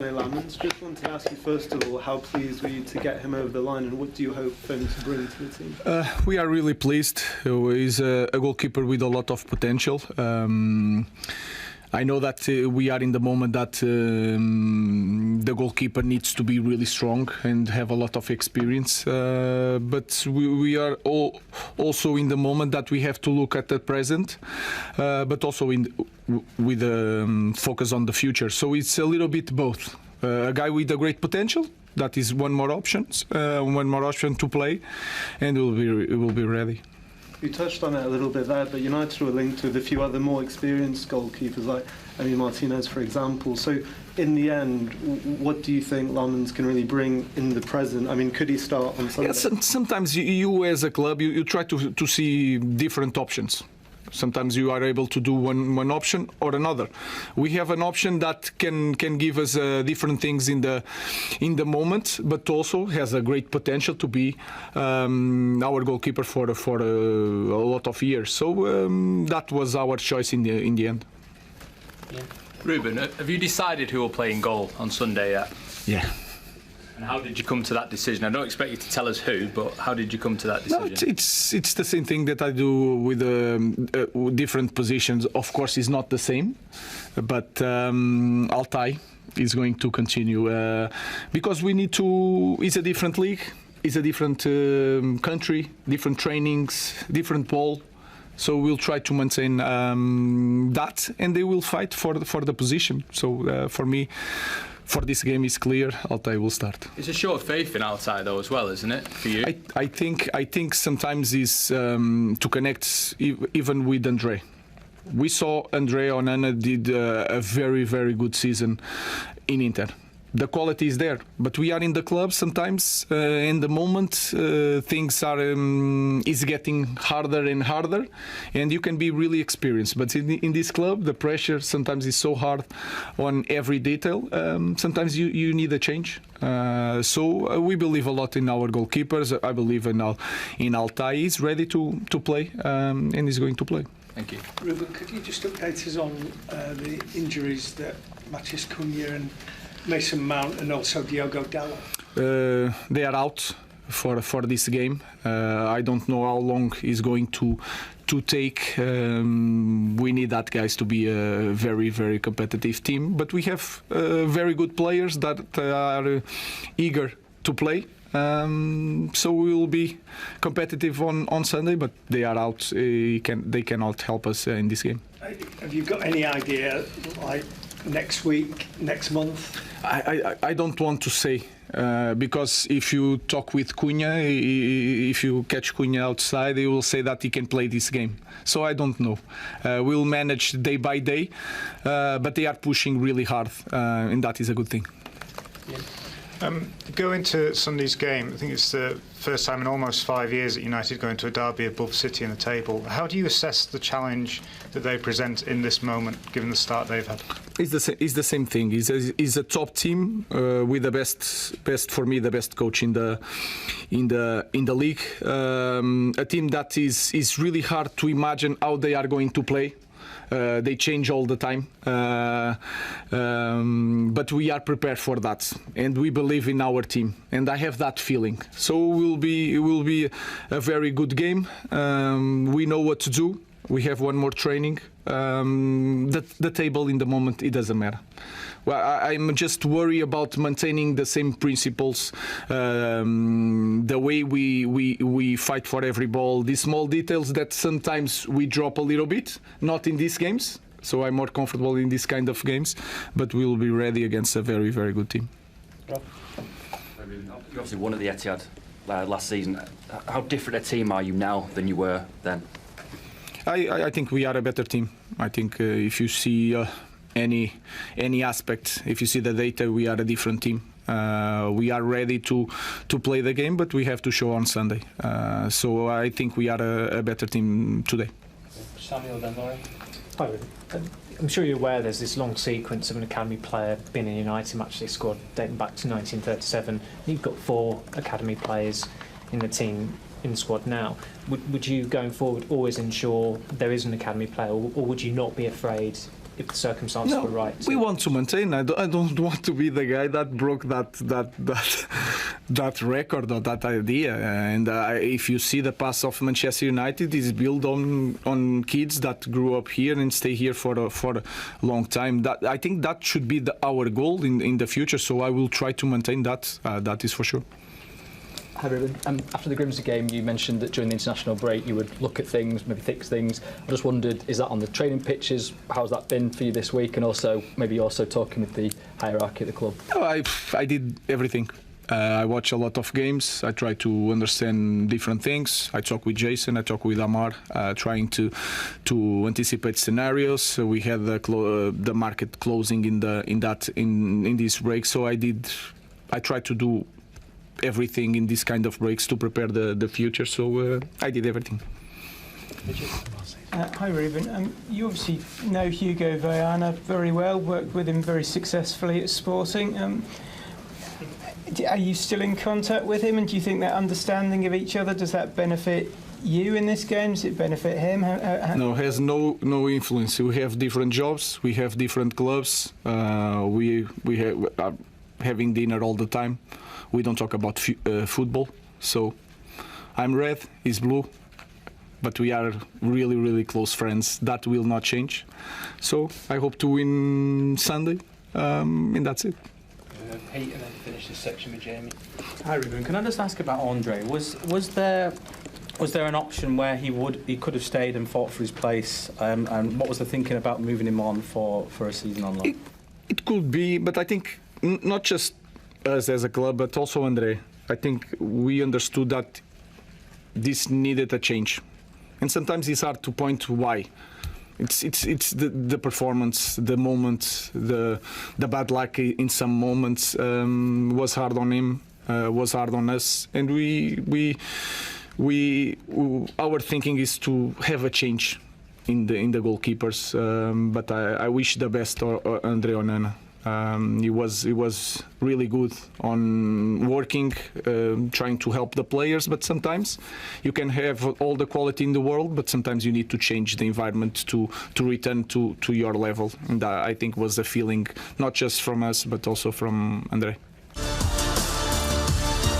Lamans. Just wanted to ask you first of all, how pleased were you to get him over the line, and what do you hope for him to bring to the team? We are really pleased. He's a goalkeeper with a lot of potential. I know that we are in the moment that the goalkeeper needs to be really strong and have a lot of experience. But we are also in the moment that we have to look at the present, but also with focus on the future. So it's a little bit both. A guy with a great potential. That is one more option to play, and it will be ready. You touched on it a little bit there, but United were linked with a few other more experienced goalkeepers, like Martinez, for example. So, in the end, what do you think Lamans can really bring in the present? I mean, could he start on Sunday? Yeah, sometimes you as a club, you try to see different options. Sometimes you are able to do one option or another. We have an option that can give us different things in the moment, but also has a great potential to be our goalkeeper for a lot of years. So that was our choice in the end. Yeah. Ruben, have you decided who will play in goal on Sunday yet? Yeah. And how did you come to that decision? I don't expect you to tell us who, but how did you come to that decision? No, it's the same thing that I do with different positions. Of course, it's not the same, but Altai is going to continue because we need to. It's a different league, it's a different country, different trainings, different ball. So we'll try to maintain that, and they will fight for the position. So for me, for this game, it's clear Altai will start. It's a show of faith in Altai, though, as well, isn't it, for you? I think sometimes is to connect even with Andre. We saw Andre Onana did a very, very good season in Inter. The quality is there, but we are in the club sometimes. In the moment, things are is getting harder and harder, and you can be really experienced. But in this club, the pressure sometimes is so hard on every detail. Sometimes you need a change. So we believe a lot in our goalkeepers. I believe in Altai. He's ready to play, and he's going to play. Thank you. Ruben, could you just update us on the injuries that Matheus Cunha and Mason Mount and also Diogo Dalot? They are out for this game. I don't know how long it's going to take. We need that guys to be a very, very competitive team. But we have very good players that are eager to play. So we will be competitive on Sunday, but they are out. They cannot help us in this game. Have you got any idea, like next week, next month? I don't want to say because if you talk with Cunha, if you catch Cunha outside, he will say that he can play this game. So I don't know. We'll manage day by day, but they are pushing really hard, and that is a good thing. Yeah. Go into Sunday's game. I think it's the first time in almost 5 years that United go into a derby above City in the table. How do you assess the challenge that they present in this moment, given the start they've had? It's the same thing. It's a top team with the best for me, the best coach in the league. A team that is really hard to imagine how they are going to play. They change all the time, but we are prepared for that, and we believe in our team, and I have that feeling. So it will be a very good game. We know what to do. We have one more training. The table in the moment, it doesn't matter. Well, I'm just worried about maintaining the same principles, the way we fight for every ball, these small details that sometimes we drop a little bit, not in these games. So I'm more comfortable in these kind of games, but we will be ready against a very, very good team. You obviously won at the Etihad last season. How different a team are you now than you were then? I think we are a better team. I think if you see any aspect, if you see the data, we are a different team. We are ready to play the game, but we have to show on Sunday. So I think we are a better team today. Samuel Denbory. Hi, I'm sure you're aware there's this long sequence of an academy player being in a United matchday squad dating back to 1937. You've got 4 academy players in the team, in the squad now. Would you, going forward, always ensure there is an academy player, or would you not be afraid if the circumstances were right. We want to maintain. I don't want to be the guy that broke that record or that idea. And if you see the past of Manchester United, is built on kids that grew up here and stay here for a long time. I think that should be our goal in the future. So I will try to maintain that. That is for sure. Hi Ruben. After the Grimsby game, you mentioned that during the international break you would look at things, maybe fix things. I just wondered, is that on the training pitches? How's that been for you this week? And also, maybe also talking with the hierarchy at the club? No, I did everything. I watch a lot of games. I try to understand different things. I talk with Jason. I talk with Amar, trying to anticipate scenarios. We had the market closing in this break, so I tried to do everything in this kind of breaks to prepare the future. So I did everything. Hi Ruben, you obviously know Hugo Viana very well, worked with him very successfully at Sporting. Are you still in contact with him, and do you think that understanding of each other, does that benefit you in this game? Does it benefit him? No, has no influence. We have different jobs, we have different clubs, we have having dinner all the time. We don't talk about football. So I'm red, he's blue, but we are really, really close friends. That will not change. So I hope to win Sunday, and that's it. Pete, and then finish this section with Jamie. Hi Ruben, can I just ask about Andre? Was there an option where he could have stayed and fought for his place? And what was the thinking about moving him on for a season on loan? It could be, but I think not just us as a club, but also Andre. I think we understood that this needed a change, and sometimes it's hard to point why. It's the performance, the moment, the bad luck in some moments was hard on him, was hard on us, and our thinking is to have a change in the goalkeepers. But I wish the best to Andre Onana. He was really good on working, trying to help the players, but sometimes you can have all the quality in the world, but sometimes you need to change the environment to return to your level. And I think was the feeling, not just from us, but also from Andre.